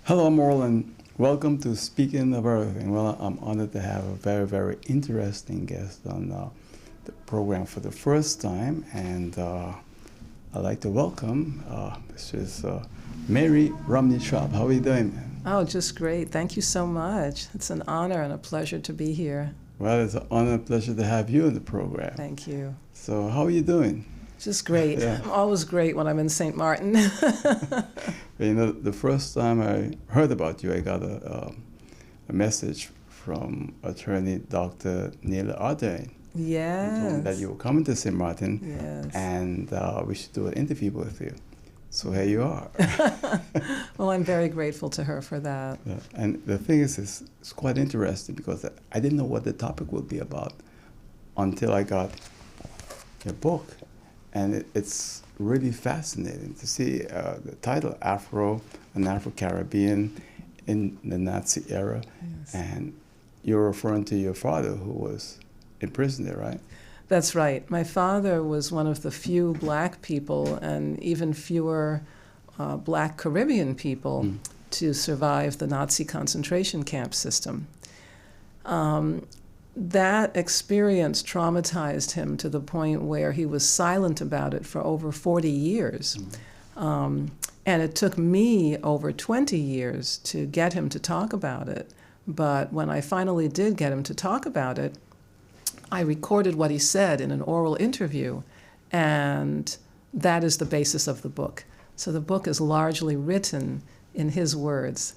Hello, Marlon. Welcome to Speaking of Everything. Well, I'm honored to have a very, very interesting guest on the program for the first time, and I'd like to welcome Mrs. Mary Romney-Schaab. How are you doing, ma'am? Oh, just great. Thank you so much. It's an honor and a pleasure to be here. Well, it's an honor and pleasure to have you in the program. Thank you. So, how are you doing? Just great. Yeah. I'm always great when I'm in St. Martin. You know, the first time I heard about you, I got a message from attorney Dr. Neil Arden. Yes. Told me that you were coming to St. Martin, Yes. and we should do an interview with you. So here you are. Well, I'm very grateful to her for that. Yeah. And the thing is, it's quite interesting because I didn't know what the topic would be about until I got your book. And it's really fascinating to see the title, an Afro-Caribbean in the Nazi era. Yes. And you're referring to your father who was imprisoned there, right? That's right. My father was one of the few black people and even fewer black Caribbean people to survive the Nazi concentration camp system. That experience traumatized him to the point where he was silent about it for over 40 years. And it took me over 20 years to get him to talk about it. But when I finally did get him to talk about it, I recorded what he said in an oral interview, and that is the basis of the book. So the book is largely written in his words.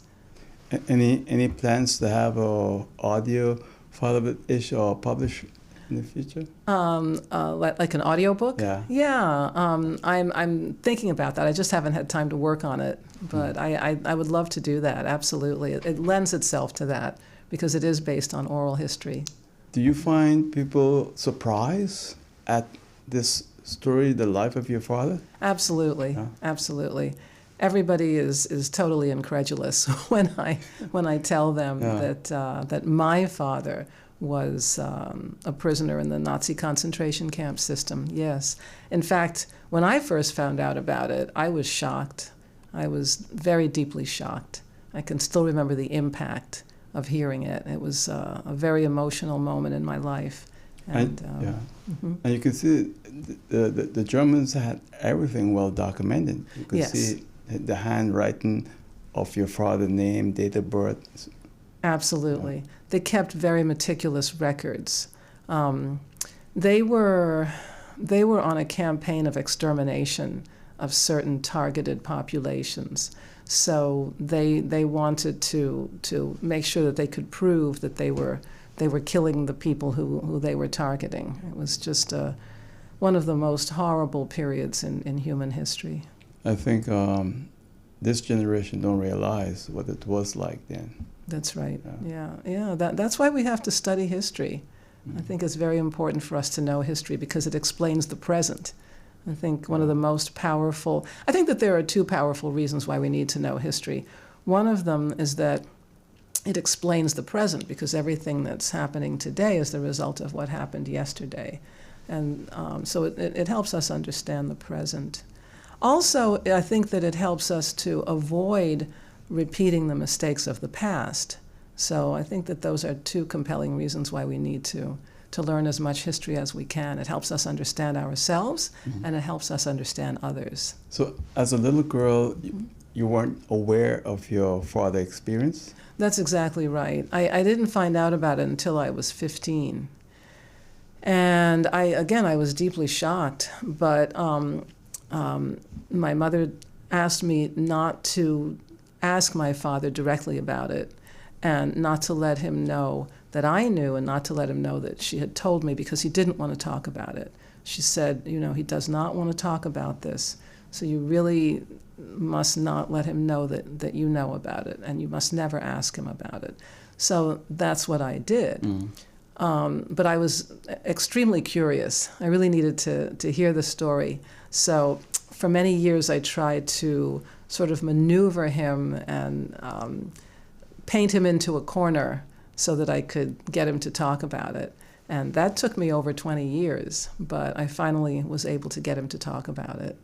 Any plans to have a audio file of it issue or publish in the future? Like an audiobook? Yeah. Yeah, I'm thinking about that. I just haven't had time to work on it, but I would love to do that, absolutely. It lends itself to that because it is based on oral history. Do you find people surprised at this story, the life of your father? Absolutely, Yeah. Absolutely. Everybody is totally incredulous when I tell them Yeah. that my father was a prisoner in the Nazi concentration camp system. Yes. In fact, when I first found out about it, I was shocked. I was very deeply shocked. I can still remember the impact of hearing it. It was a very emotional moment in my life. And And you can see the Germans had everything well documented. You could Yes. see the handwriting of your father's name, date of birth. Absolutely. They kept very meticulous records. They were on a campaign of extermination of certain targeted populations. So they wanted to make sure that they could prove that they were killing the people who they were targeting. It was just one of the most horrible periods in human history. I think this generation don't realize what it was like then. That's right. Yeah. That's why we have to study history. I think it's very important for us to know history because it explains the present. I think one of the most powerful, I think that there are two powerful reasons why we need to know history. One of them is that it explains the present because everything that's happening today is the result of what happened yesterday. And so it helps us understand the present. Also, I think that it helps us to avoid repeating the mistakes of the past. So I think that those are two compelling reasons why we need to learn as much history as we can. It helps us understand ourselves, and it helps us understand others. So as a little girl, you weren't aware of your father's experience? That's exactly right. I didn't find out about it until I was 15. And I was deeply shocked, but my mother asked me not to ask my father directly about it and not to let him know that I knew and not to let him know that she had told me because he didn't want to talk about it. She said, he does not want to talk about this, so you really must not let him know that you know about it, and you must never ask him about it. So that's what I did. But I was extremely curious. I really needed to hear the story. So for many years I tried to sort of maneuver him and paint him into a corner so that I could get him to talk about it. And that took me over 20 years, but I finally was able to get him to talk about it.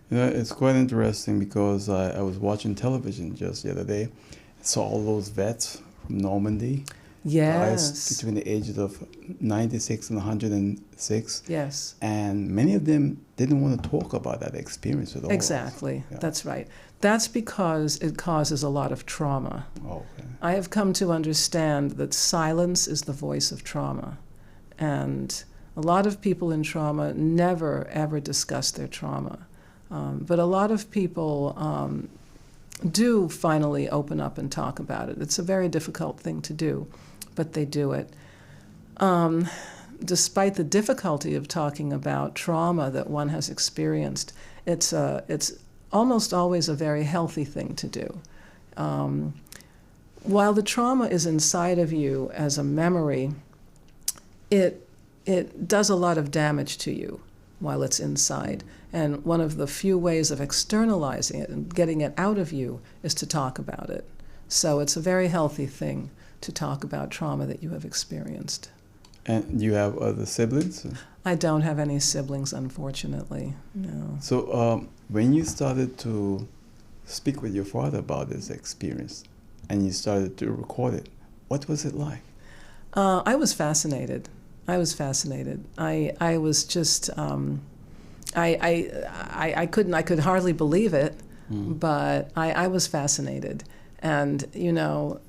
It's quite interesting because I was watching television just the other day, saw all those vets from Normandy. Guys Yes. between the ages of 96 and 106. Yes. And many of them didn't want to talk about that experience at all. Exactly. Yeah. That's right. That's because it causes a lot of trauma. Okay. I have come to understand that silence is the voice of trauma. And a lot of people in trauma never, ever discuss their trauma. But a lot of people do finally open up and talk about it. It's a very difficult thing to do, but they do it. Despite the difficulty of talking about trauma that one has experienced, it's almost always a very healthy thing to do. While the trauma is inside of you as a memory, it does a lot of damage to you while it's inside. And one of the few ways of externalizing it and getting it out of you is to talk about it. So it's a very healthy thing to talk about trauma that you have experienced. And you have other siblings? I don't have any siblings, unfortunately, no. So when you started to speak with your father about this experience and you started to record it, what was it like? I was fascinated. I was just, I could hardly believe it, but I was fascinated. And, you know,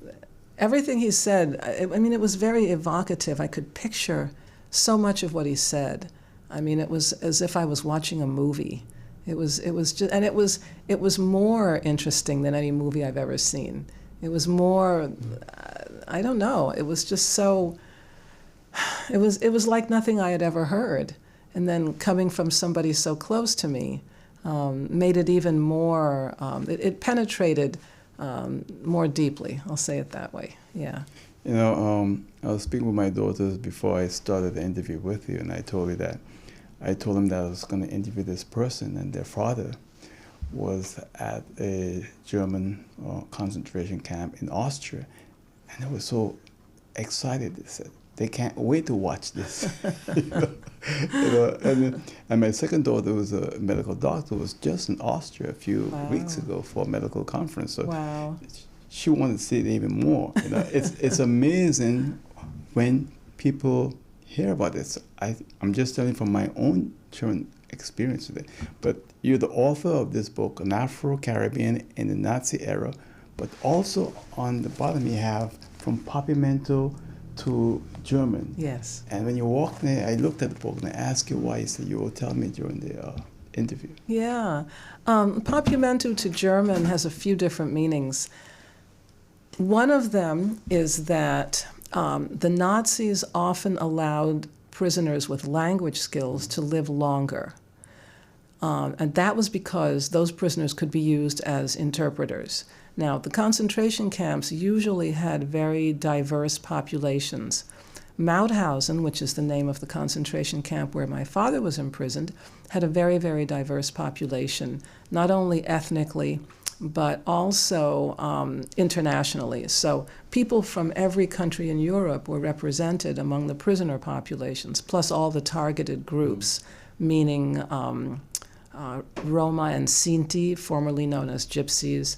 everything he said, I mean, it was very evocative. I could picture so much of what he said. I mean, it was as if I was watching a movie. It was just, and it was more interesting than any movie I've ever seen. It was more, I don't know, it was just so, it was like nothing I had ever heard. And then coming from somebody so close to me made it even more, it penetrated more deeply, I'll say it that way, yeah. You know, I was speaking with my daughters before I started the interview with you, and I told them that I was going to interview this person, and their father was at a German concentration camp in Austria, and they were so excited. They said they can't wait to watch this. And my second daughter was a medical doctor, was just in Austria a few weeks ago for a medical conference. So she wanted to see it even more. You know, it's amazing when people hear about this. I'm just telling from my own children experience with it. But you're the author of this book, An Afro-Caribbean in the Nazi Era, but also on the bottom you have From Papiamento to German. Yes. And when you walked there, I looked at the book and I asked you why. You said you will tell me during the interview. Yeah. Papiamento to German has a few different meanings. One of them is that the Nazis often allowed prisoners with language skills to live longer. And that was because those prisoners could be used as interpreters. Now, the concentration camps usually had very diverse populations. Mauthausen, which is the name of the concentration camp where my father was imprisoned, had a very, very diverse population, not only ethnically, but also internationally. So people from every country in Europe were represented among the prisoner populations, plus all the targeted groups, meaning Roma and Sinti, formerly known as Gypsies,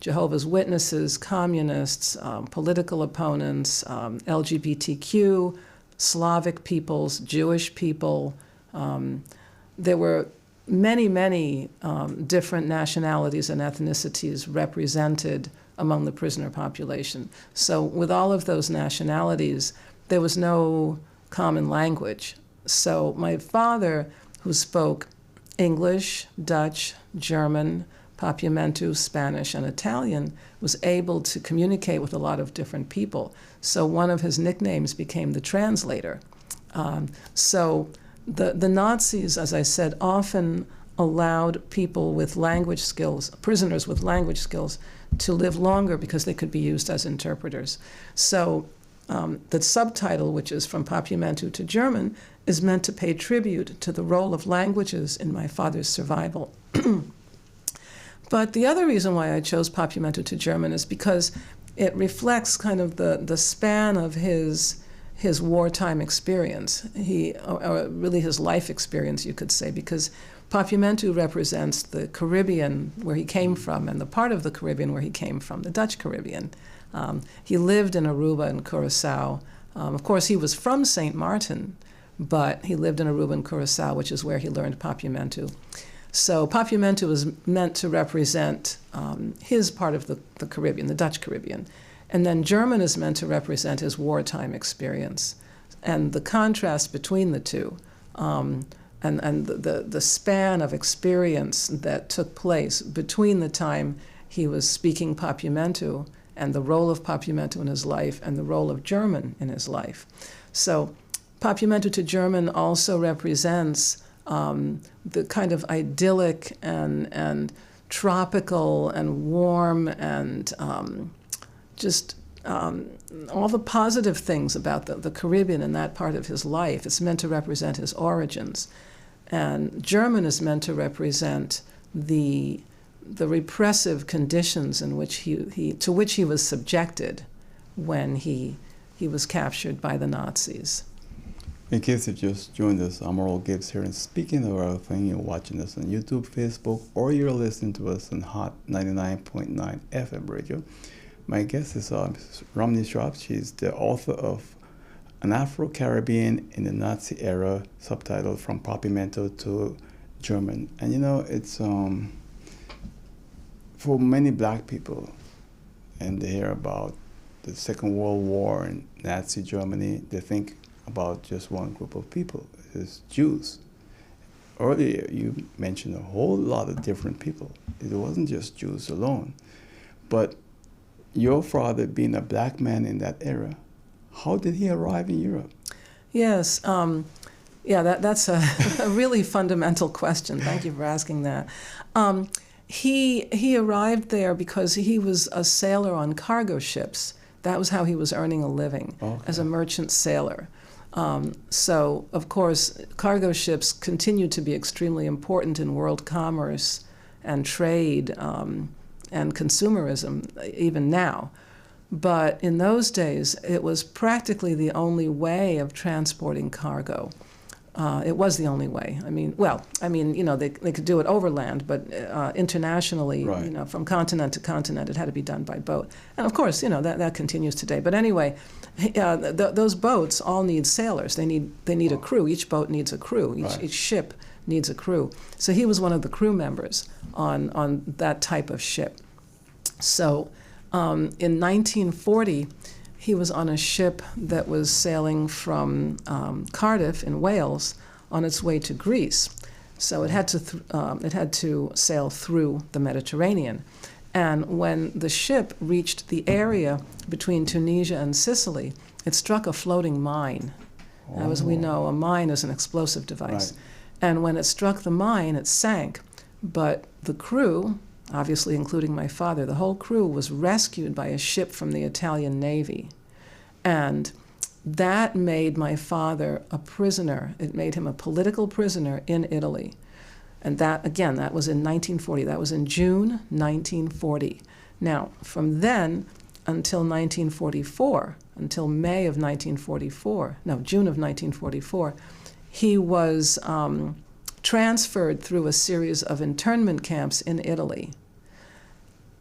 Jehovah's Witnesses, communists, political opponents, LGBTQ, Slavic peoples, Jewish people. There were many, many different nationalities and ethnicities represented among the prisoner population. So with all of those nationalities, there was no common language. So my father, who spoke English, Dutch, German, Papiamento, Spanish, and Italian, was able to communicate with a lot of different people. So one of his nicknames became the translator. So the Nazis, as I said, often allowed people with language skills, prisoners with language skills, to live longer because they could be used as interpreters. So the subtitle, which is From Papiamento to German, is meant to pay tribute to the role of languages in my father's survival. But the other reason why I chose Papiamento to German is because it reflects kind of the span of his wartime experience, or really his life experience, you could say, because Papiamentu represents the Caribbean where he came from and the part of the Caribbean where he came from, the Dutch Caribbean. He lived in Aruba and Curacao. Of course, he was from St. Martin, but he lived in Aruba and Curacao, which is where he learned Papiamentu. So Papiamentu is meant to represent his part of the Caribbean, the Dutch Caribbean. And then German is meant to represent his wartime experience. And the contrast between the two, and the span of experience that took place between the time he was speaking Papiamentu and the role of Papiamentu in his life and the role of German in his life. So Papiamentu to German also represents the kind of idyllic and tropical and warm and just all the positive things about the Caribbean and that part of his life. It's meant to represent his origins. And German is meant to represent the repressive conditions in which to which he was subjected when he was captured by the Nazis. In case you just joined us, I'm Earl Gibbs here, and speaking of our thing, you're watching us on YouTube, Facebook, or you're listening to us on Hot 99.9 FM radio. My guest is Romney-Schaab. She's the author of An Afro-Caribbean in the Nazi Era, subtitled From Papiamentu to German. And you know, it's for many black people, and they hear about the Second World War and Nazi Germany, they think about just one group of people, it's Jews. Earlier, you mentioned a whole lot of different people. It wasn't just Jews alone. But your father, being a black man in that era, how did he arrive in Europe? Yes, that's a really fundamental question. Thank you for asking that. He arrived there because he was a sailor on cargo ships. That was how he was earning a living, as a merchant sailor. So, of course, cargo ships continue to be extremely important in world commerce and trade and consumerism, even now. But in those days, it was practically the only way of transporting cargo. It was the only way. They could do it overland, but internationally, right. From continent to continent, it had to be done by boat. And of course, that continues today. But anyway, those boats all need sailors. They need a crew. Each boat needs a crew. Each ship needs a crew. So he was one of the crew members on that type of ship. So in 1940, he was on a ship that was sailing from Cardiff in Wales on its way to Greece. So it had to sail through the Mediterranean. And when the ship reached the area between Tunisia and Sicily, it struck a floating mine. Now, as we know, a mine is an explosive device. Right. And when it struck the mine, it sank. But the crew, obviously including my father, the whole crew was rescued by a ship from the Italian Navy. And that made my father a prisoner. It made him a political prisoner in Italy. And that was in 1940. That was in June 1940. Now, from then until 1944, until May of 1944, no, June of 1944, he was transferred through a series of internment camps in Italy.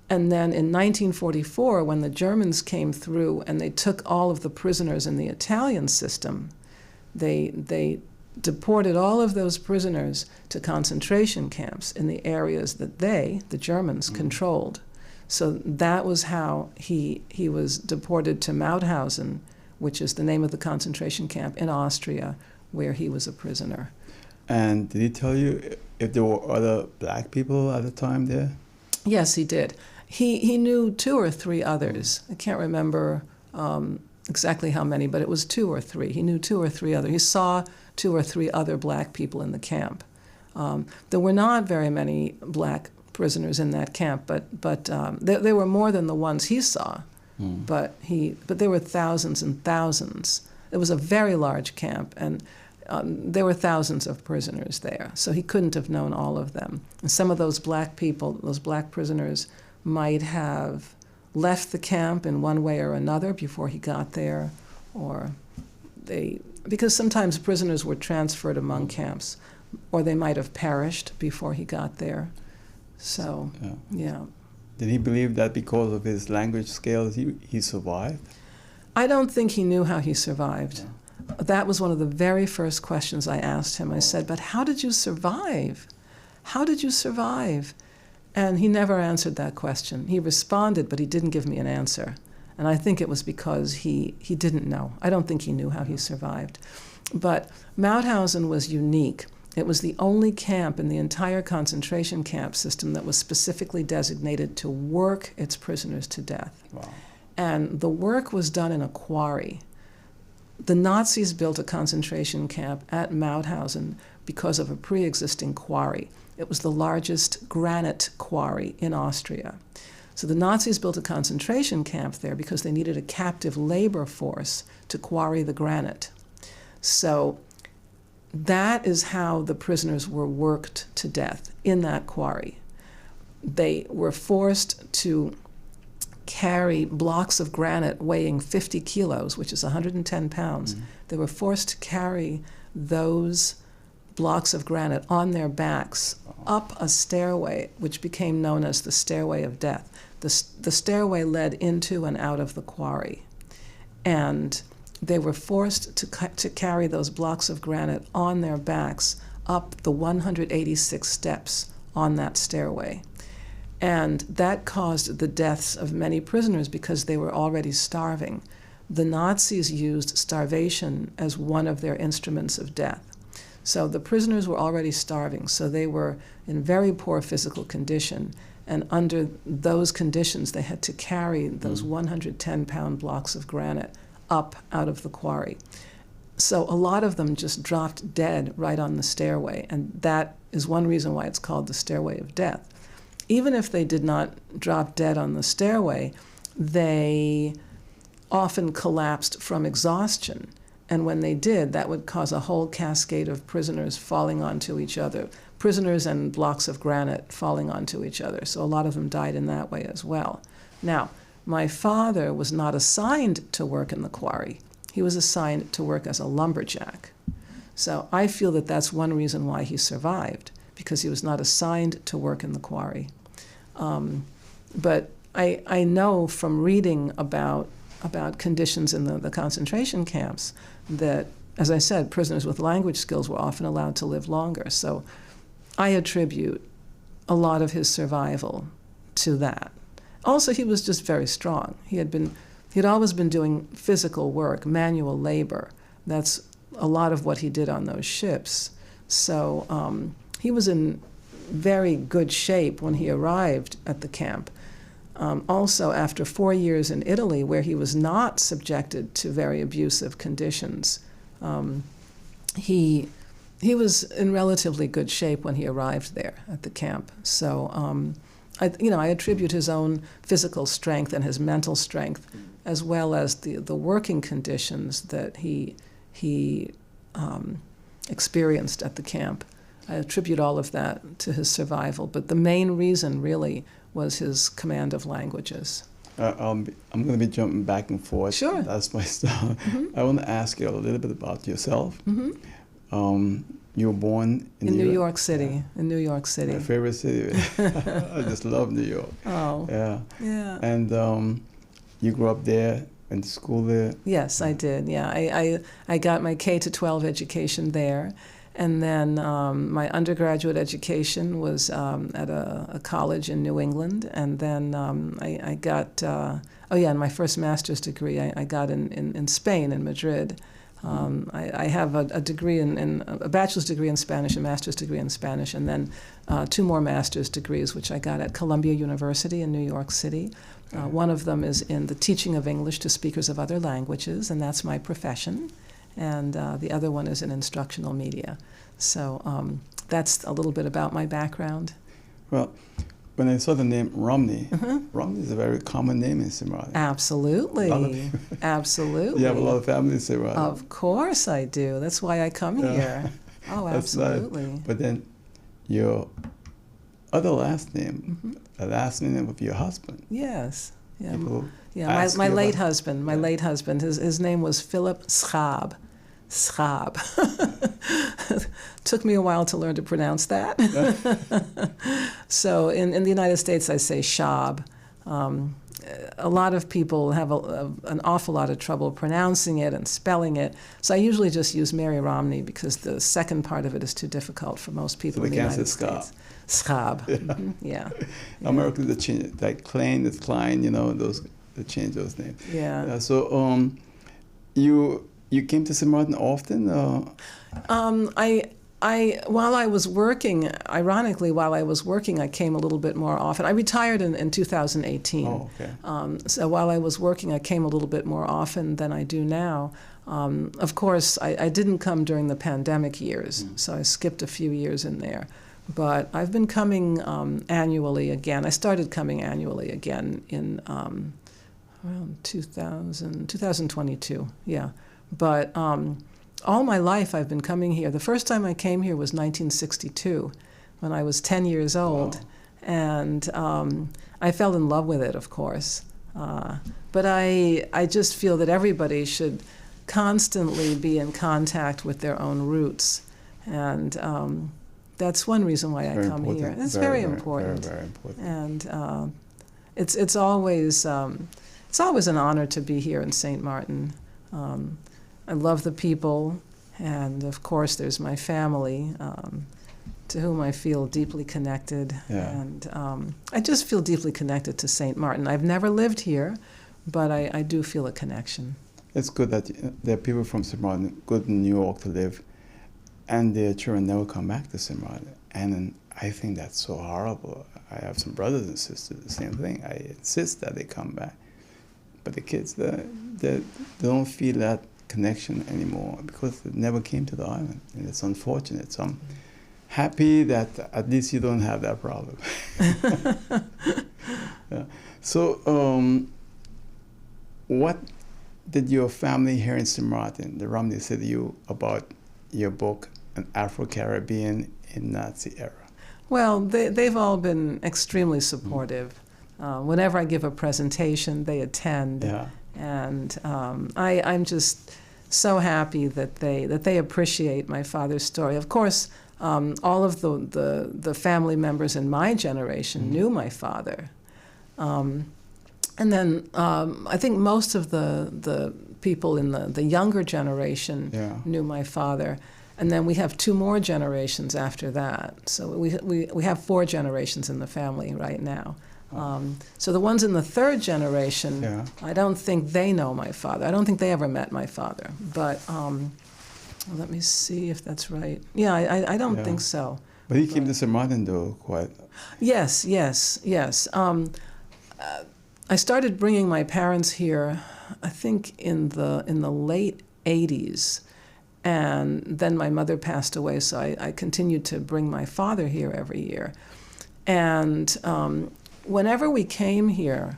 And then in 1944, when the Germans came through and they took all of the prisoners in the Italian system, they deported all of those prisoners to concentration camps in the areas that the Germans, controlled. So that was how he was deported to Mauthausen, which is the name of the concentration camp in Austria, where he was a prisoner. And did he tell you if there were other black people at the time there? Yes, he did. He knew 2 or 3 others. I can't remember exactly how many, but it was 2 or 3. He knew 2 or 3 others. He saw 2 or 3 other black people in the camp. There were not very many black prisoners in that camp, but there were more than the ones he saw. But there were thousands and thousands. It was a very large camp, and there were thousands of prisoners there. So he couldn't have known all of them. And some of those black people, those black prisoners, might have left the camp in one way or another before he got there, or because sometimes prisoners were transferred among camps. or they might have perished before he got there. So, yeah. Did he believe that because of his language skills, he survived? I don't think he knew how he survived. Yeah. That was one of the very first questions I asked him. I said, but how did you survive? How did you survive? And he never answered that question. He responded, but he didn't give me an answer. And I think it was because he didn't know. I don't think he knew how he survived. But Mauthausen was unique. It was the only camp in the entire concentration camp system that was specifically designated to work its prisoners to death. Wow. And the work was done in a quarry. The Nazis built a concentration camp at Mauthausen because of a pre-existing quarry. It was the largest granite quarry in Austria. So the Nazis built a concentration camp there because they needed a captive labor force to quarry the granite. So that is how the prisoners were worked to death, in that quarry. They were forced to carry blocks of granite weighing 50 kilos, which is 110 pounds. They were forced to carry those blocks of granite on their backs up a stairway, which became known as the Stairway of Death. The stairway led into and out of the quarry. And they were forced to carry those blocks of granite on their backs up the 186 steps on that stairway. And that caused the deaths of many prisoners because they were already starving. The Nazis used starvation as one of their instruments of death. So the prisoners were already starving, so they were in very poor physical condition. And under those conditions, they had to carry those 110-pound blocks of granite up out of the quarry. So a lot of them just dropped dead right on the stairway, and that is one reason why it's called the Stairway of Death. Even if they did not drop dead on the stairway, they often collapsed from exhaustion. And when they did, that would cause a whole cascade of prisoners falling onto each other, prisoners and blocks of granite falling onto each other. So a lot of them died in that way as well. Now, my father was not assigned to work in the quarry. He was assigned to work as a lumberjack. So I feel that that's one reason why he survived, because he was not assigned to work in the quarry. But I know from reading about conditions in the concentration camps that, as I said, prisoners with language skills were often allowed to live longer. So I attribute a lot of his survival to that. Also, he was just very strong. He had always been doing physical work, manual labor. That's a lot of what he did on those ships. So he was in very good shape when he arrived at the camp. Also, after 4 years in Italy, where he was not subjected to very abusive conditions, he was in relatively good shape when he arrived there at the camp. So, I attribute his own physical strength and his mental strength, as well as the working conditions that he experienced at the camp. I attribute all of that to his survival. But the main reason, really, was his command of languages. I'm going to be jumping back and forth. Sure. That's my style. I want to ask you a little bit about yourself. You were born in New York City. In New York City. My favorite city. I just love New York. Oh. Yeah. Yeah. And you grew up there, went to school there? Yes, I did. Yeah, I got my K-12 education there. And then my undergraduate education was at a college in New England. And then I got, and my first master's degree I got in Spain, in Madrid. I have a degree in a bachelor's degree in Spanish, a master's degree in Spanish, and then 2 more master's degrees, which I got at Columbia University in New York City. One of them is in the teaching of English to speakers of other languages, and that's my profession. And the other one is in instructional media. So that's a little bit about my background. Well, when I saw the name Romney, Romney is a very common name in Cimarron. Absolutely. Absolutely. You have a lot of family in Cimarron. Of course I do. That's why I come here. Oh, absolutely. Nice. But then your other last name, the last name of your husband. Yes. Yeah. People my late husband. My late husband. His name was Philip Schaab. Schaab. Took me a while to learn to pronounce that. So in the United States, I say Schaab. A lot of people have an awful lot of trouble pronouncing it and spelling it. So I usually just use Mary Romney because the second part of it is too difficult for most people in the United States. Schaab. Yeah. Mm-hmm. Yeah. Americans, they change, like Klein is Klein, they change those names. Yeah. So you came to St. Martin often? While I was working, ironically, I came a little bit more often. I retired in 2018. Oh, okay. So while I was working, I came a little bit more often than I do now. Of course, I didn't come during the pandemic years, so I skipped a few years in there. But I've been coming annually again. I started coming annually again in around 2022, yeah. But all my life I've been coming here. The first time I came here was 1962, when I was 10 years old. Wow. And I fell in love with it, of course. But I just feel that everybody should constantly be in contact with their own roots. And that's one reason why I come here. It's very important. Very important. And it's always an honor to be here in St. Martin. I love the people, and of course there's my family, to whom I feel deeply connected. Yeah. And I just feel deeply connected to St. Martin. I've never lived here, but I do feel a connection. It's good that there are people from St. Martin go to New York to live, and their children never come back to St. Martin. And I think that's so horrible. I have some brothers and sisters, the same thing. I insist that they come back. But the kids, they don't feel that connection anymore because they never came to the island. And it's unfortunate. So I'm happy that at least you don't have that problem. Yeah. So what did your family here in St. Martin, the Romney, say to you about your book, An Afro-Caribbean in Nazi Era? Well, they've all been extremely supportive. Whenever I give a presentation, they attend. Yeah. And I'm just so happy that they appreciate my father's story. Of course, all of the family members in my generation knew my father. And then I think most of the people in the younger generation knew my father. And then we have 2 more generations after that. So we have 4 generations in the family right now. So the ones in the 3rd generation, I don't think they know my father. I don't think they ever met my father. But let me see if that's right. Yeah, I don't think so. But he came to St. Martin, though, quite. Yes. I started bringing my parents here, I think, in the late 80s. And then my mother passed away, so I continued to bring my father here every year. And whenever we came here,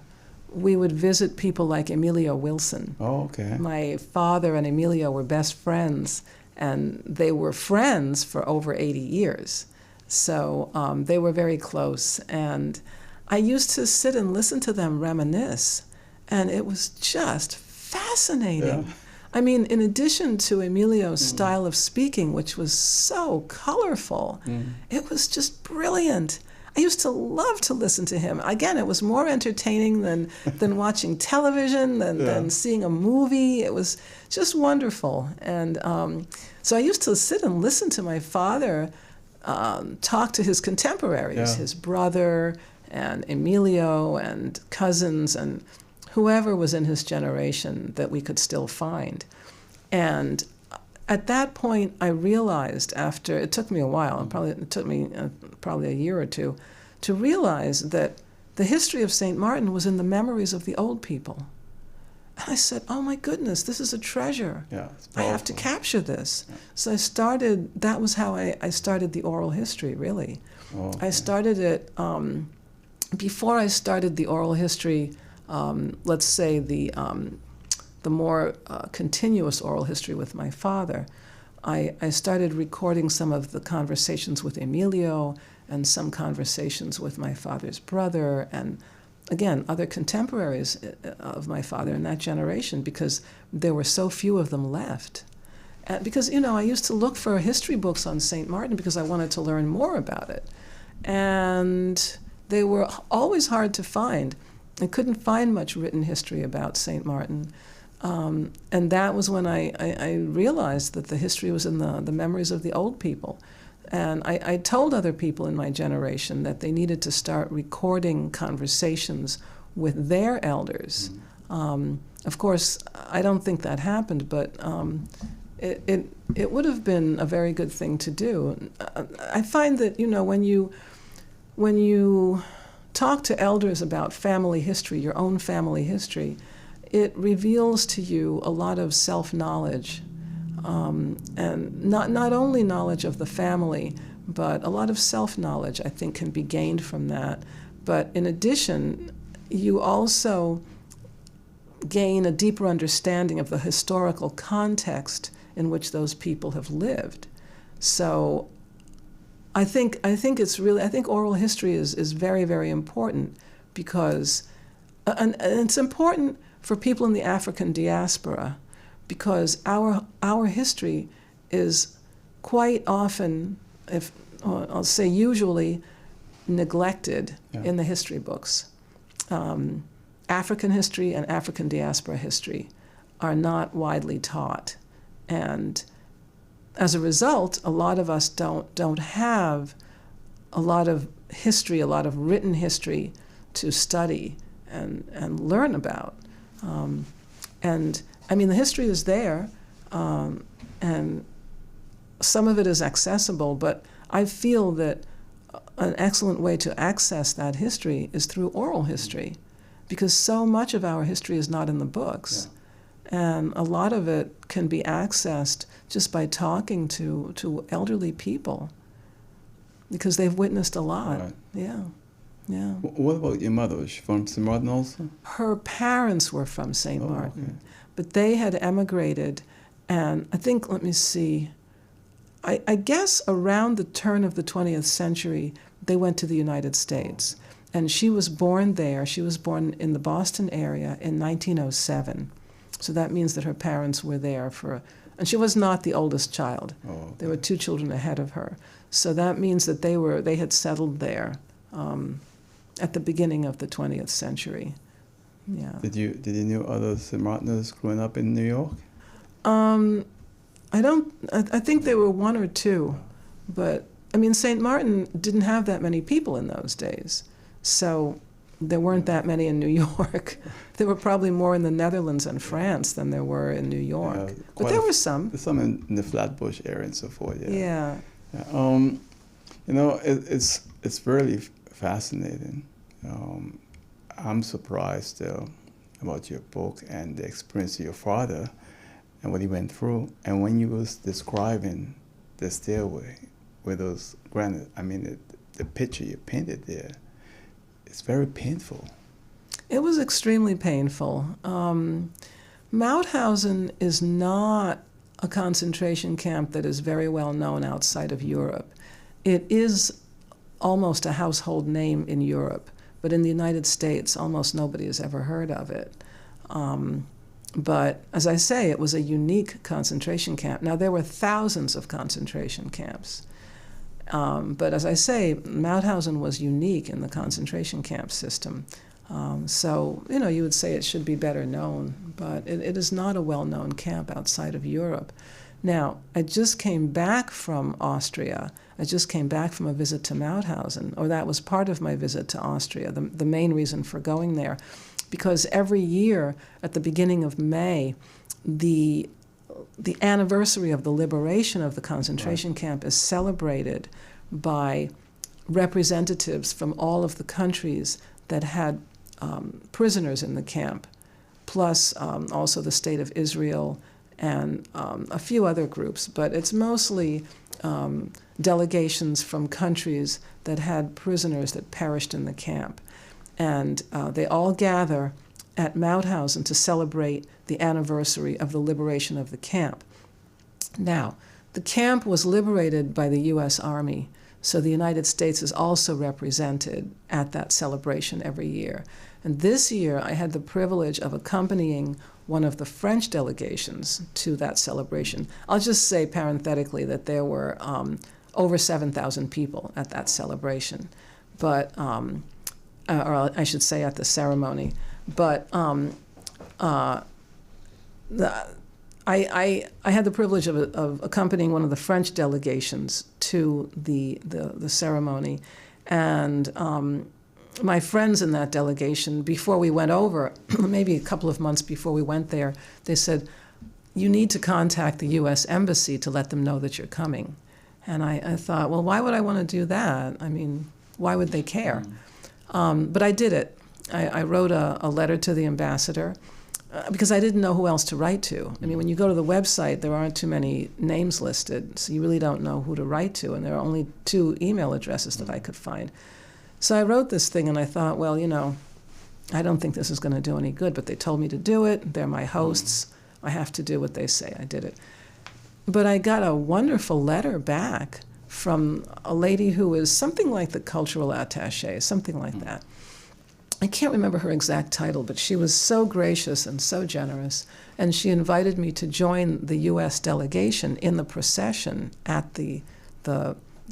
we would visit people like Emilio Wilson. Oh, okay. My father and Emilio were best friends, and they were friends for over 80 years. So they were very close. And I used to sit and listen to them reminisce, and it was just fascinating. Yeah. I mean, in addition to Emilio's style of speaking, which was so colorful, it was just brilliant. I used to love to listen to him. Again, it was more entertaining than watching television, than seeing a movie. It was just wonderful. And so I used to sit and listen to my father talk to his contemporaries, his brother and Emilio and cousins and whoever was in his generation that we could still find. And at that point, I realized it took me a while, it took me probably a year or two, to realize that the history of St. Martin was in the memories of the old people. And I said, oh my goodness, this is a treasure. Yeah, I have to capture this. Yeah. So that was how I started the oral history, really. Oh, okay. I started it, before I started the oral history, let's say the more continuous oral history with my father, I started recording some of the conversations with Emilio and some conversations with my father's brother and, again, other contemporaries of my father in that generation because there were so few of them left. because, I used to look for history books on St. Martin because I wanted to learn more about it. And they were always hard to find. I couldn't find much written history about St. Martin. And that was when I realized that the history was in the memories of the old people. And I told other people in my generation that they needed to start recording conversations with their elders. Of course, I don't think that happened, but it would have been a very good thing to do. I find that, when you talk to elders about family history, your own family history, it reveals to you a lot of self-knowledge, and not only knowledge of the family, but a lot of self-knowledge, I think, can be gained from that. But in addition, you also gain a deeper understanding of the historical context in which those people have lived. So I think oral history is very, very important because, and it's important for people in the African diaspora, because our history is quite often, I'll say usually, neglected in the history books. African history and African diaspora history are not widely taught, and as a result, a lot of us don't have a lot of history, a lot of written history to study and learn about. And I mean, the history is there, and some of it is accessible, but I feel that an excellent way to access that history is through oral history, because so much of our history is not in the books. And a lot of it can be accessed just by talking to elderly people, because they've witnessed a lot. Right. Yeah. What about your mother? Was she from St. Martin also? Her parents were from St. Martin, okay. but they had emigrated, and I think, let me see, I guess around the turn of the 20th century, they went to the United States. And she was born there. She was born in the Boston area in 1907. So that means that her parents were there and she was not the oldest child. Oh, okay. There were 2 children ahead of her. So that means that they had settled there at the beginning of the 20th century. Yeah. Did you know other St. Martiners growing up in New York? I think there were 1 or 2, but I mean, St. Martin didn't have that many people in those days. So there weren't that many in New York. There were probably more in the Netherlands and France than there were in New York. But there were some. There's some in the Flatbush area and so forth. Yeah. It's really fascinating. I'm surprised still about your book and the experience of your father and what he went through. And when you was describing the stairway with those granite, the picture you painted there, it's very painful. It was extremely painful. Mauthausen is not a concentration camp that is very well known outside of Europe. It is almost a household name in Europe, but in the United States, almost nobody has ever heard of it. But as I say, it was a unique concentration camp. Now, there were thousands of concentration camps. But as I say, Mauthausen was unique in the concentration camp system. So, you would say it should be better known, but it is not a well-known camp outside of Europe. Now, I just came back from Austria. I just came back from a visit to Mauthausen, or that was part of my visit to Austria, the main reason for going there, because every year at the beginning of May, the anniversary of the liberation of the concentration camp is celebrated by representatives from all of the countries that had prisoners in the camp, plus also the State of Israel and a few other groups. But it's mostly delegations from countries that had prisoners that perished in the camp. And they all gather at Mauthausen to celebrate the anniversary of the liberation of the camp. Now, the camp was liberated by the U.S. Army, so the United States is also represented at that celebration every year. And this year, I had the privilege of accompanying one of the French delegations to that celebration. I'll just say parenthetically that there were over 7,000 people at that celebration, but or I should say at the ceremony. But I had the privilege of accompanying one of the French delegations to the ceremony, and my friends in that delegation, before we went over, maybe a couple of months before we went there, they said, "You need to contact the U.S. Embassy to let them know that you're coming." And I thought, well, why would I want to do that? I mean, why would they care? But I did it. I wrote a letter to the ambassador because I didn't know who else to write to. I mean, when you go to the website, there aren't too many names listed, so you really don't know who to write to, and there are only 2 email addresses that I could find. So I wrote this thing, and I thought, well, I don't think this is going to do any good, but they told me to do it. They're my hosts. I have to do what they say. I did it. But I got a wonderful letter back from a lady who is something like the cultural attaché, something like that. I can't remember her exact title, but she was so gracious and so generous, and she invited me to join the U.S. delegation in the procession at the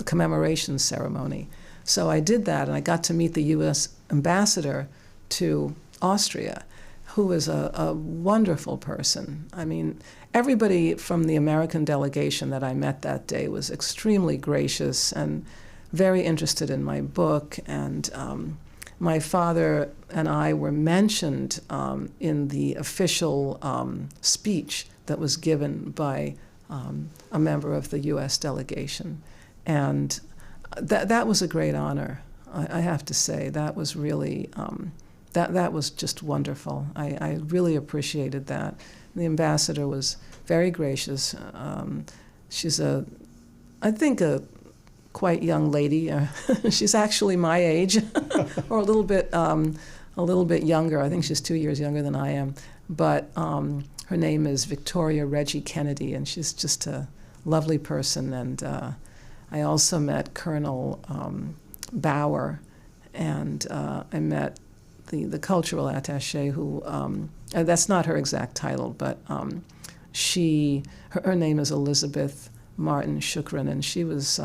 commemoration ceremony. So I did that, and I got to meet the U.S. ambassador to Austria, who is a wonderful person. I mean, everybody from the American delegation that I met that day was extremely gracious and very interested in my book, and my father and I were mentioned in the official speech that was given by a member of the U.S. delegation. And that was a great honor, I have to say. That was really, that was just wonderful. I really appreciated that. The ambassador was very gracious. She's I think a quite young lady. She's actually my age, or a little bit younger. I think she's 2 years younger than I am. But her name is Victoria Reggie Kennedy, and she's just a lovely person. And I also met Colonel Bauer, and I met the cultural attaché who, that's not her exact title, but her name is Elizabeth Martin Shukran, and she was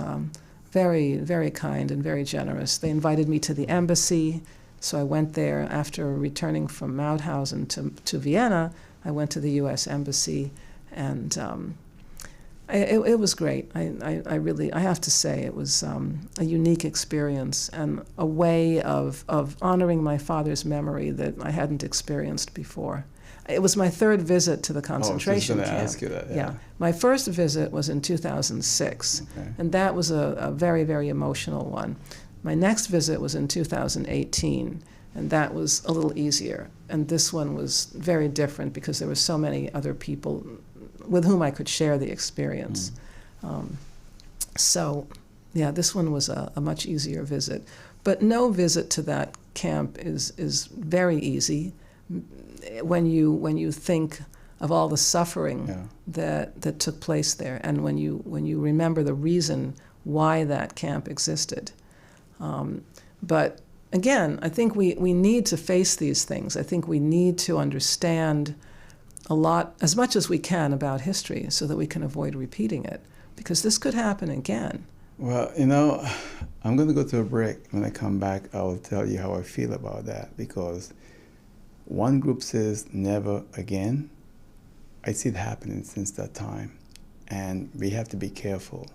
very, very kind and very generous. They invited me to the embassy, so I went there after returning from Mauthausen to Vienna. I went to the U.S. Embassy, and it was great. I have to say it was a unique experience and a way of honoring my father's memory that I hadn't experienced before. It was my 3rd visit to the concentration camp. I was just going to ask you that. Yeah. My first visit was in 2006, and that was a very, very emotional one. My next visit was in 2018, and that was a little easier. And this one was very different because there were so many other people with whom I could share the experience. So, yeah, this one was a much easier visit. But no visit to that camp is very easy when you think of all the suffering that took place there, and when you remember the reason why that camp existed. But again, I think we need to face these things. I think we need to understand a lot, as much as we can, about history so that we can avoid repeating it, because this could happen again. Well, I'm going to go to a break. When I come back, I will tell you how I feel about that, because one group says never again. I see it happening since that time, and we have to be careful,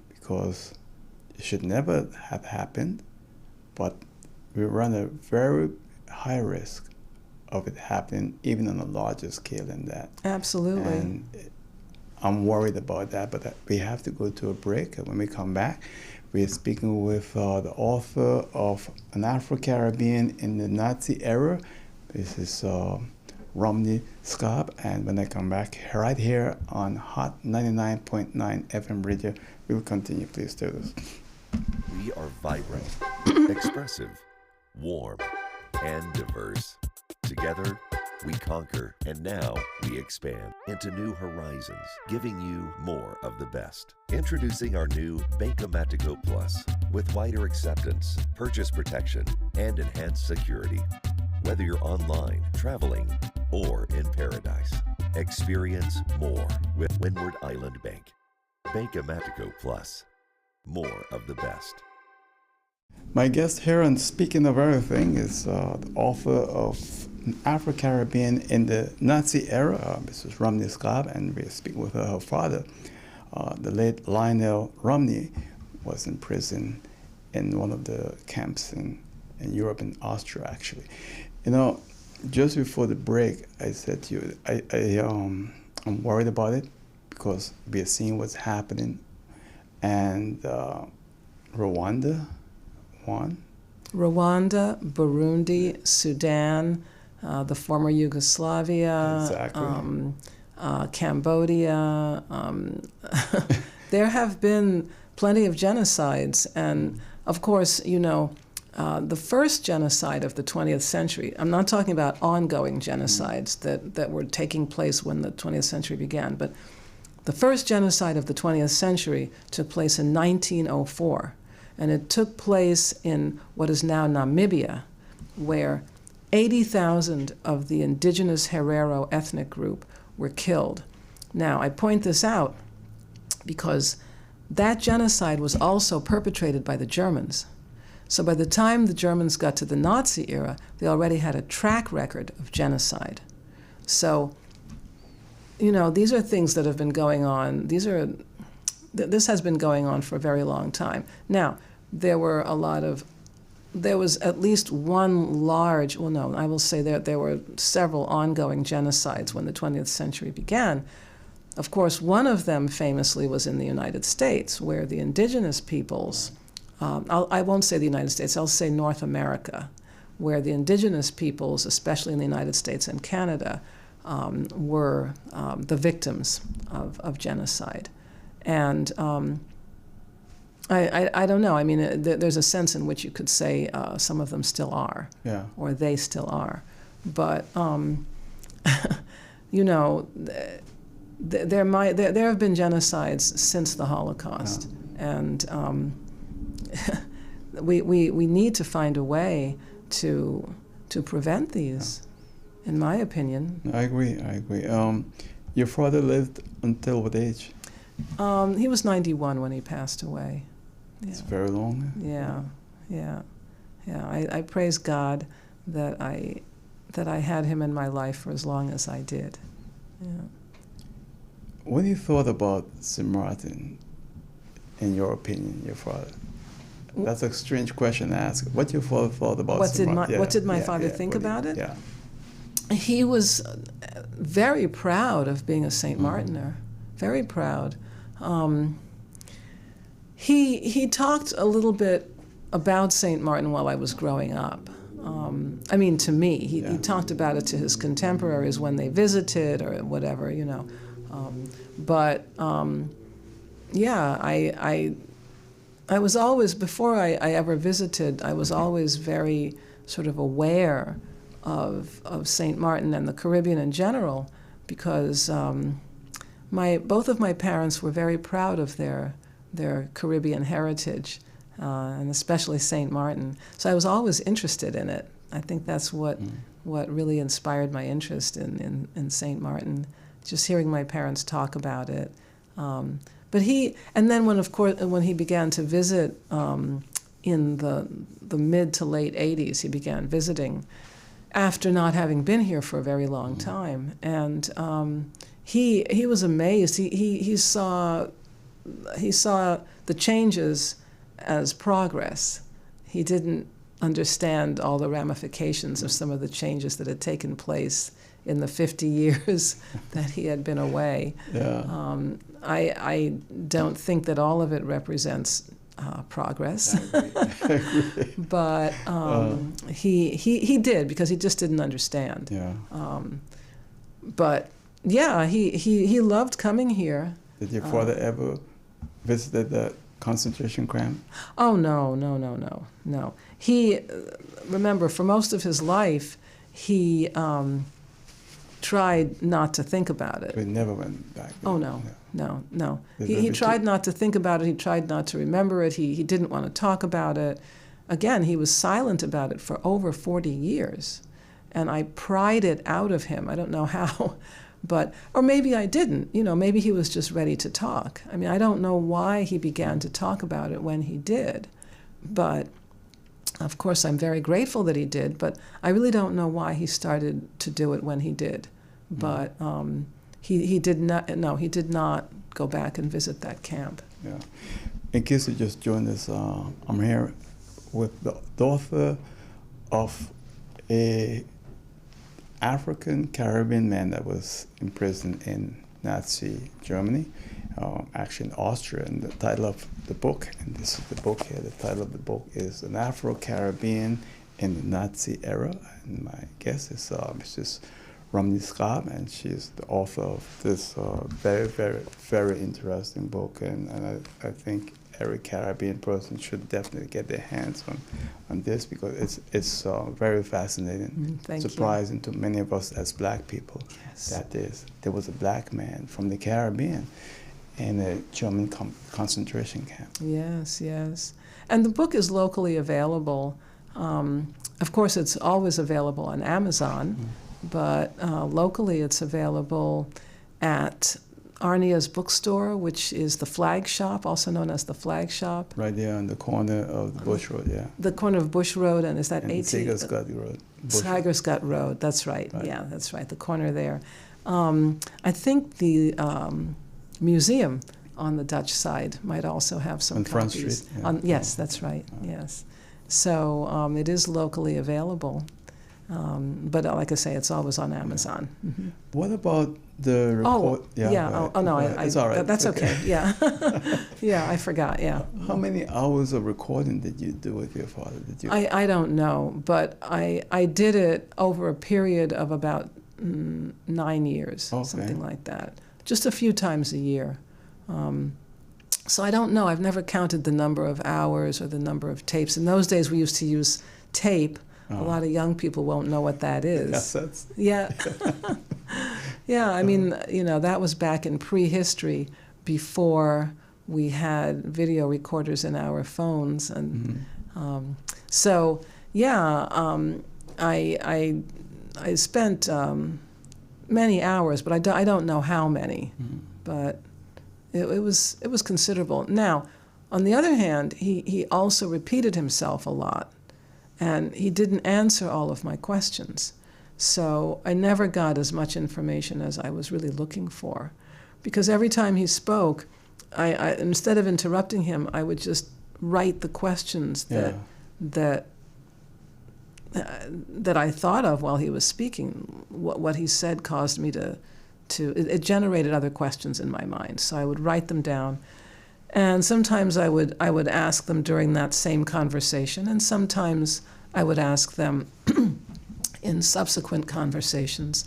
because it should never have happened, but we run a very high risk of it happening even on a larger scale than that. Absolutely. And I'm worried about that, but we have to go to a break. And when we come back, we're speaking with the author of An Afro-Caribbean in the Nazi Era. This is Romney-Schaab. And when I come back, right here on Hot 99.9 FM Radio, we'll continue. Please stay with us. We are vibrant, expressive, warm, and diverse. Together, we conquer, and now we expand into new horizons, giving you more of the best. Introducing our new Banco Matico Plus with wider acceptance, purchase protection, and enhanced security. whether you're online, traveling, or in paradise. Experience more with Windward Island Bank. Bank Amatico Plus. More of the best. My guest here, and speaking of everything, is the author of Afro-Caribbean in the Nazi Era, Mrs. Romney-Schaab, and we're speaking with her father. The late Lionel Romney was in prison in one of the camps in Europe, in Austria, actually. You know, just before the break, I said to you, I'm worried about it because we are seeing what's happening. And Rwanda, Burundi, Sudan, the former Yugoslavia, exactly. Cambodia. There have been plenty of genocides. And of course, you know, the first genocide of the 20th century, I'm not talking about ongoing genocides that were taking place when the 20th century began, but the first genocide of the 20th century took place in 1904. And it took place in what is now Namibia, where 80,000 of the indigenous Herero ethnic group were killed. Now, I point this out because that genocide was also perpetrated by the Germans. So by the time the Germans got to the Nazi era, they already had a track record of genocide. So, you know, these are things that have been going on. This has been going on for a very long time. Now, there was at least one large, well, no, I will say there were several ongoing genocides when the 20th century began. Of course, one of them famously was in the United States, where the indigenous peoples, I won't say the United States, I'll say North America, where the indigenous peoples, especially in the United States and Canada, were the victims of genocide. And I don't know. I mean, there's a sense in which you could say some of them still are, or they still are. But you know, there have been genocides since the Holocaust, and we need to find a way to prevent these. In my opinion. I agree. Your father lived until what age? He was 91 when he passed away. Yeah. It's very long. Yeah. I praise God that I had him in my life for as long as I did. Yeah. When you thought about St. Martin, in your opinion, your father? That's a strange question to ask. What your father thought about St. Martin? What did my father think about it? Yeah. He was very proud of being a St. Martiner. Very proud. He talked a little bit about St. Martin while I was growing up. I mean, to me, he talked about it to his contemporaries when they visited or whatever, you know. I was always, before I ever visited, I was always very sort of aware of St. Martin and the Caribbean in general, because both of my parents were very proud of their Caribbean heritage, and especially St. Martin. So I was always interested in it. I think that's what really inspired my interest in St. Martin, just hearing my parents talk about it. And then when he began to visit in the mid to late 80s, he began visiting after not having been here for a very long time. And he was amazed. He saw the changes as progress. He didn't understand all the ramifications of some of the changes that had taken place in the 50 years that he had been away. Yeah. I don't think that all of it represents progress, but he did, because he just didn't understand. Yeah. But yeah, he loved coming here. Did your father ever visited the concentration camp? Oh, no. He, remember, for most of his life, he tried not to think about it. He never went back there. Oh, no. He tried not to think about it. He tried not to remember it. He didn't want to talk about it. Again, he was silent about it for over 40 years. and I pried it out of him. I don't know how, but, or maybe I didn't. Maybe he was just ready to talk. I mean, I don't know why he began to talk about it when he did, but of course I'm very grateful that he did, but I really don't know why he started to do it when he did. But he did not, no, he did not go back and visit that camp. Yeah. In case you just joined us, I'm here with the author of a African Caribbean man that was imprisoned in Nazi Germany, actually in Austria. And the title of the book, and this is the book here, the title of the book is An Afro-Caribbean in the Nazi Era. And my guest is Mrs. Romney-Schaab, and she's the author of this very, very, very interesting book. And I think every Caribbean person should definitely get their hands on this, because it's very fascinating, surprising to many of us as black people. Yes. That there was a black man from the Caribbean in a German concentration camp. Yes, yes. And the book is locally available. Of course, it's always available on Amazon, but locally it's available at Arnia's bookstore, which is the Flag Shop, also known as the Flag Shop. Right there on the corner of the Bush Road, yeah. The corner of Bush Road, and is that 18? Tiger's Gut Road. Tiger's Gut Road, that's right. Yeah, that's right, the corner there. I think the museum on the Dutch side might also have some on copies. Front Street? Yeah. Yes, that's right, yes. So it is locally available. But like I say, it's always on Amazon. Mm-hmm. What about the record? It's all right. That's okay. Yeah, yeah, I forgot. Yeah. How many hours of recording did you do with your father? I don't know, but I did it over a period of about 9 years, something like that. Just a few times a year. So I don't know. I've never counted the number of hours or the number of tapes. In those days, we used to use tape. A lot of young people won't know what that is. Cassettes. Yeah. Yeah, I mean, that was back in prehistory, before we had video recorders in our phones. And so, yeah, I spent many hours, but I don't know how many. But it was considerable. Now, on the other hand, he also repeated himself a lot. And he didn't answer all of my questions. So I never got as much information as I was really looking for. Because every time he spoke, I instead of interrupting him, I would just write the questions that I thought of while he was speaking. What he said caused me it generated other questions in my mind. So I would write them down. And sometimes I would ask them during that same conversation, and sometimes I would ask them in subsequent conversations.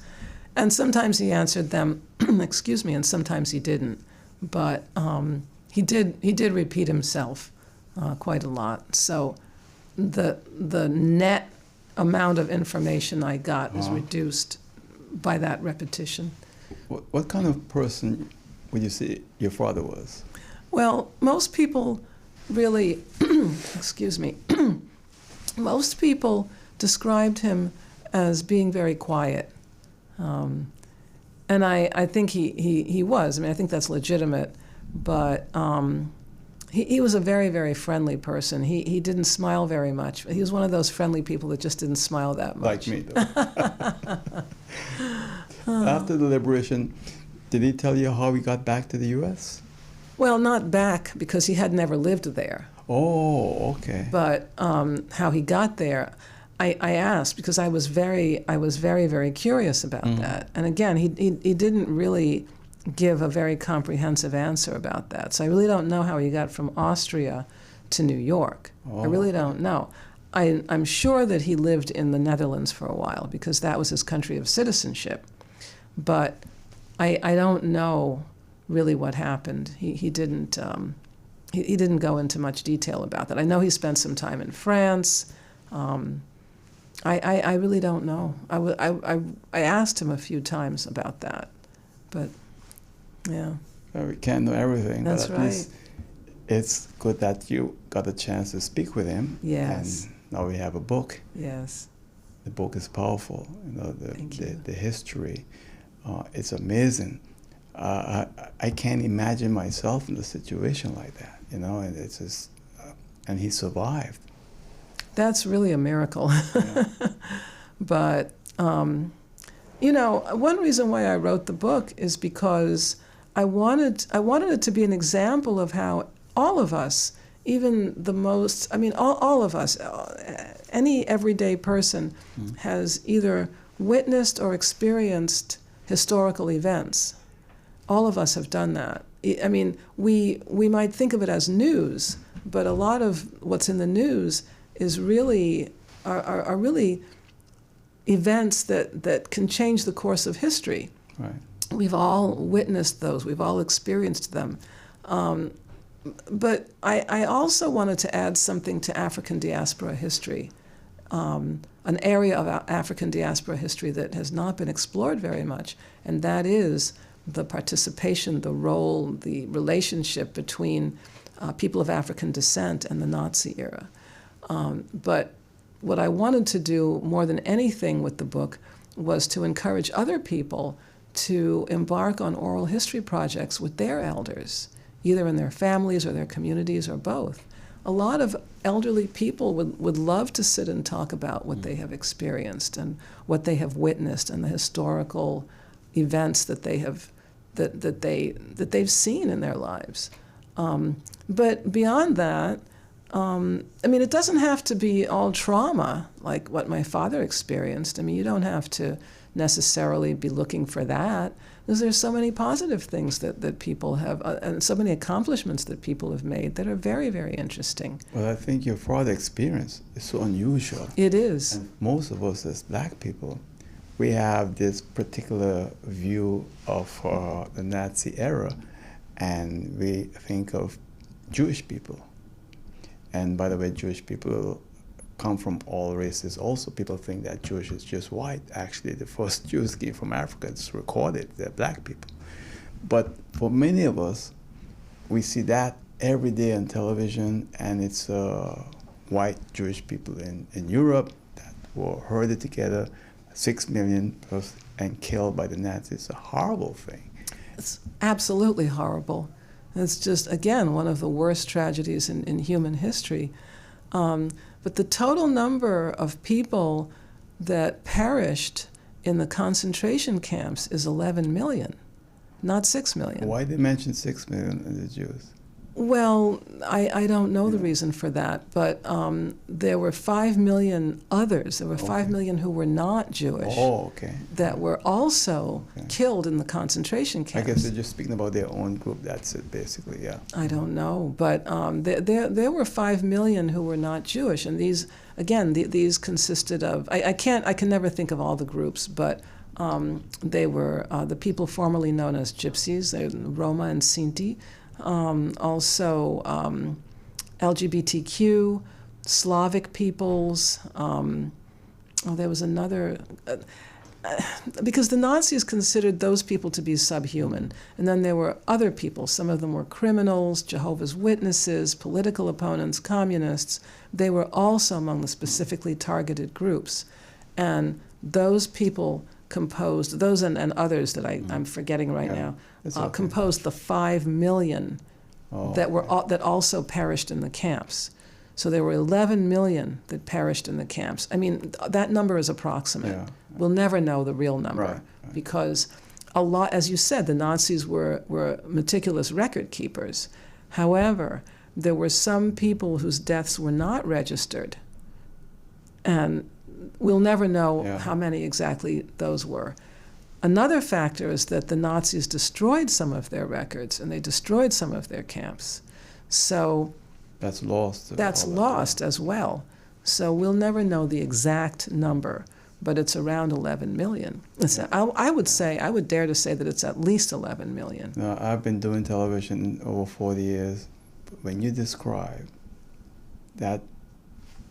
And sometimes he answered them, excuse me, and sometimes he didn't. But he did repeat himself quite a lot. So the net amount of information I got was reduced by that repetition. What kind of person would you say your father was? Well, most people really, excuse me, most people described him as being very quiet. And I think he was. I mean, I think that's legitimate. But he was a very, very friendly person. He didn't smile very much. He was one of those friendly people that just didn't smile that much. Like me, though. After the liberation, did he tell you how he got back to the U.S.? Well, not back, because he had never lived there. Oh, okay. But how he got there, I asked, because I was very, very curious about that. And again, he didn't really give a very comprehensive answer about that. So I really don't know how he got from Austria to New York. I really don't know. I'm sure that he lived in the Netherlands for a while, because that was his country of citizenship. But I don't know really what happened. He didn't go into much detail about that. I know he spent some time in France. I really don't know. I asked him a few times about that, but yeah. Well, we can't know everything. That's but at right. least it's good that you got a chance to speak with him. Yes. And now we have a book. Yes. The book is powerful. Thank you. The history, it's amazing. I can't imagine myself in a situation like that, and it's just, and he survived. That's really a miracle. Yeah. But, one reason why I wrote the book is because I wanted it to be an example of how all of us, even the most, all of us, any everyday person has either witnessed or experienced historical events. All of us have done that. We might think of it as news, but a lot of what's in the news is really are really events that can change the course of history. Right. We've all witnessed those. We've all experienced them. But I also wanted to add something to African diaspora history, an area of African diaspora history that has not been explored very much, and that is the participation, the role, the relationship between people of African descent and the Nazi era. But what I wanted to do more than anything with the book was to encourage other people to embark on oral history projects with their elders, either in their families or their communities or both. A lot of elderly people would love to sit and talk about what they have experienced and what they have witnessed and the historical events that they have that they've seen in their lives. But beyond that, it doesn't have to be all trauma like what my father experienced. You don't have to necessarily be looking for that, because there's so many positive things that people have, and so many accomplishments that people have made that are very, very interesting. Well, I think your father's experience is so unusual. It is. And most of us as black people, we have this particular view of the Nazi era, and we think of Jewish people. And by the way, Jewish people come from all races. Also, people think that Jewish is just white. Actually, the first Jews came from Africa. It's recorded. They're black people. But for many of us, we see that every day on television, and it's white Jewish people in Europe that were herded together, 6 million plus, and killed by the Nazis. It's a horrible thing. It's absolutely horrible. It's just, again, one of the worst tragedies in human history. But the total number of people that perished in the concentration camps is 11 million, not 6 million. Why did they mention 6 million of the Jews? Well, I don't know the reason for that, but there were 5 million others. There were 5 million who were not Jewish that were also killed in the concentration camps. I guess they're just speaking about their own group. That's it, basically, yeah. I don't know, but there were 5 million who were not Jewish, and these, again, these consisted of, I can never think of all the groups, but they were the people formerly known as Gypsies, Roma and Sinti. Also LGBTQ, Slavic peoples. There was another, because the Nazis considered those people to be subhuman. And then there were other people. Some of them were criminals, Jehovah's Witnesses, political opponents, communists. They were also among the specifically targeted groups. And those people composed, those and others that I'm forgetting right now, composed the 5 million that also perished in the camps. So there were 11 million that perished in the camps. That number is approximate. Yeah. We'll never know the real number, because a lot, as you said, the Nazis were meticulous record keepers. However, there were some people whose deaths were not registered, and we'll never know how many exactly those were. Another factor is that the Nazis destroyed some of their records, and they destroyed some of their camps. So that's lost. That's lost as well. So we'll never know the exact number, but it's around 11 million. I would dare to say that it's at least 11 million. Now, I've been doing television over 40 years. When you describe that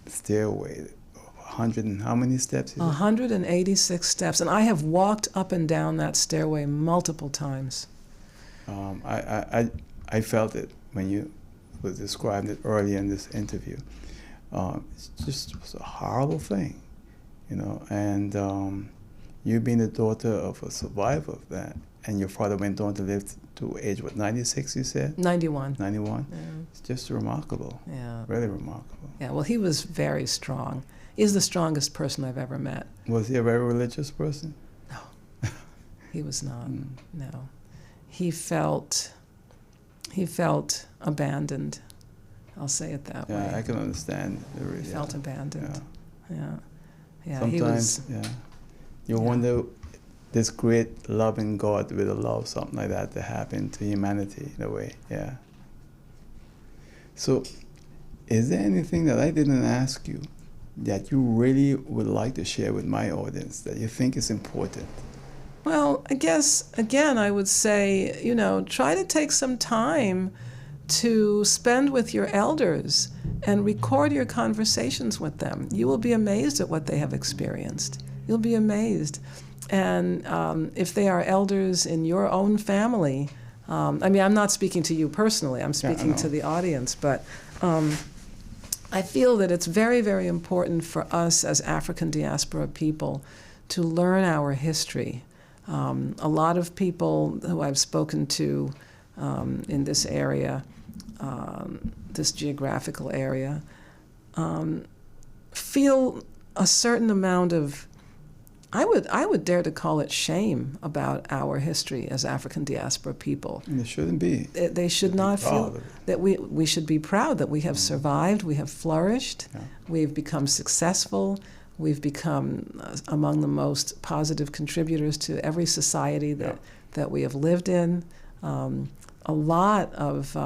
stairway, 100 and how many steps is it? 186 steps, and I have walked up and down that stairway multiple times. I felt it when you was describing it earlier in this interview. It's just a horrible thing, you know, and you being the daughter of a survivor of that, and your father went on to live to age, what, 96, you said? 91. 91? Yeah. It's just remarkable. Yeah. Really remarkable. Yeah, well, he was very strong. He's the strongest person I've ever met. Was he a very religious person? No, he was not. No. He felt abandoned. I'll say it that way. Yeah, I can understand. He felt abandoned. Yeah. Yeah. Sometimes, you wonder, this great loving God would allow something like that to happen to humanity in a way. Yeah. So, is there anything that I didn't ask you that you really would like to share with my audience that you think is important? Well, I guess, again, I would say, try to take some time to spend with your elders and record your conversations with them. You will be amazed at what they have experienced. You'll be amazed. And if they are elders in your own family, I'm not speaking to you personally, I'm speaking to the audience, but I feel that it's very, very important for us as African diaspora people to learn our history. A lot of people who I've spoken to in this area, this geographical area, feel a certain amount of, I would dare to call it shame about our history as African diaspora people. And it shouldn't be. They should not feel that we should be proud that we have survived, we have flourished, we've become successful, we've become among the most positive contributors to every society that we have lived in. A lot of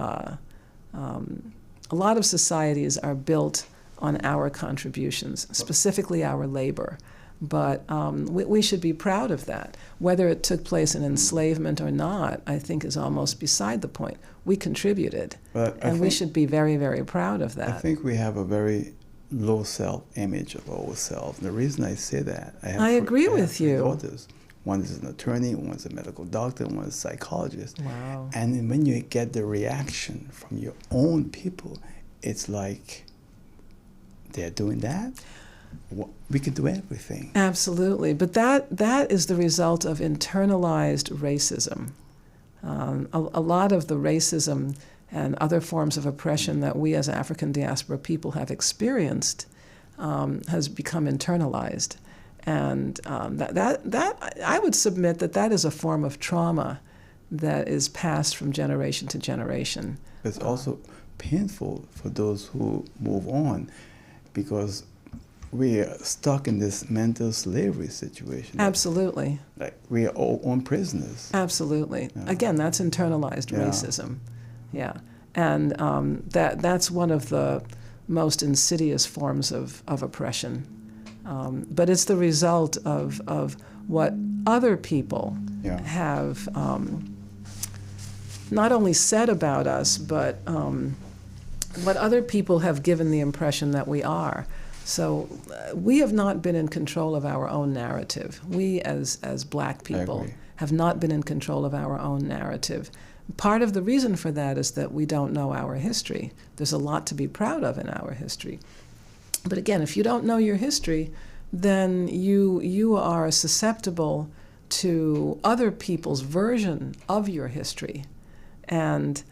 societies are built on our contributions, specifically our labor. But we should be proud of that. Whether it took place in enslavement or not, I think is almost beside the point. We contributed, and we should be very, very proud of that. I think we have a very low self-image of ourselves. And the reason I say that, I agree with you. Daughters. One is an attorney, one is a medical doctor, one is a psychologist. Wow. And then when you get the reaction from your own people, it's like, they're doing that? We can do everything. Absolutely. But that is the result of internalized racism. A lot of the racism and other forms of oppression that we as African diaspora people have experienced has become internalized. And that I would submit that is a form of trauma that is passed from generation to generation. It's also painful for those who move on, because we are stuck in this mental slavery situation. Absolutely. Like we are all own prisoners. Absolutely. Yeah. Again, that's internalized racism. Yeah. And that's one of the most insidious forms of oppression. But it's the result of what other people have not only said about us, but what other people have given the impression that we are. So we have not been in control of our own narrative. We as black people have not been in control of our own narrative. Part of the reason for that is that we don't know our history. There's a lot to be proud of in our history. But again, if you don't know your history, then you are susceptible to other people's version of your history. And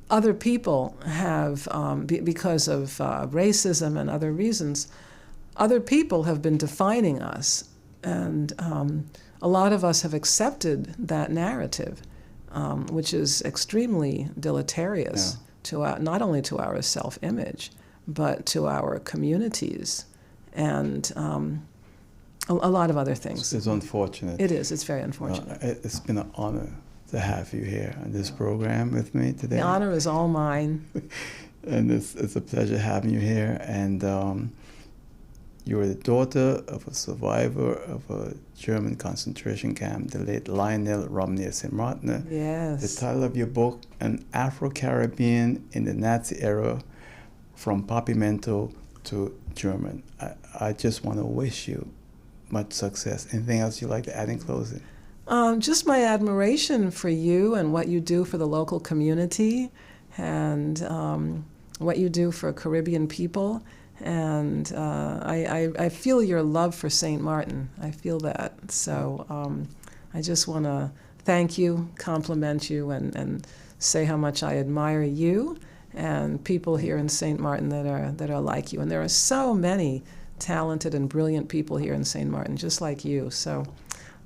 other people have, because of racism and other reasons, other people have been defining us. And a lot of us have accepted that narrative, which is extremely deleterious to not only to our self-image, but to our communities and a lot of other things. It's unfortunate. It is. It's very unfortunate. It's been an honor to have you here on this program with me today. The honor is all mine. And it's a pleasure having you here. And you were the daughter of a survivor of a German concentration camp, the late Lionel Romney-Schaab. Yes. The title of your book, An Afro-Caribbean in the Nazi Era, From Papiamento to German. I just want to wish you much success. Anything else you'd like to add in closing? Just my admiration for you and what you do for the local community and what you do for Caribbean people. And I feel your love for St. Martin. I feel that. So I just want to thank you, compliment you, and say how much I admire you and people here in St. Martin that are like you. And there are so many talented and brilliant people here in St. Martin, just like you. So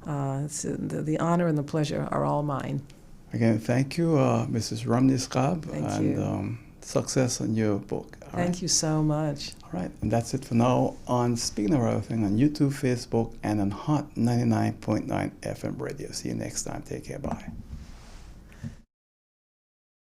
the honor and the pleasure are all mine. Again, thank you, Mrs. Romney-Schaab, Thank and you. Success on your book. All Thank right? you so much. All right, and that's it for now on Speaking of Everything on YouTube, Facebook, and on Hot 99.9 FM radio. See you next time. Take care. Bye.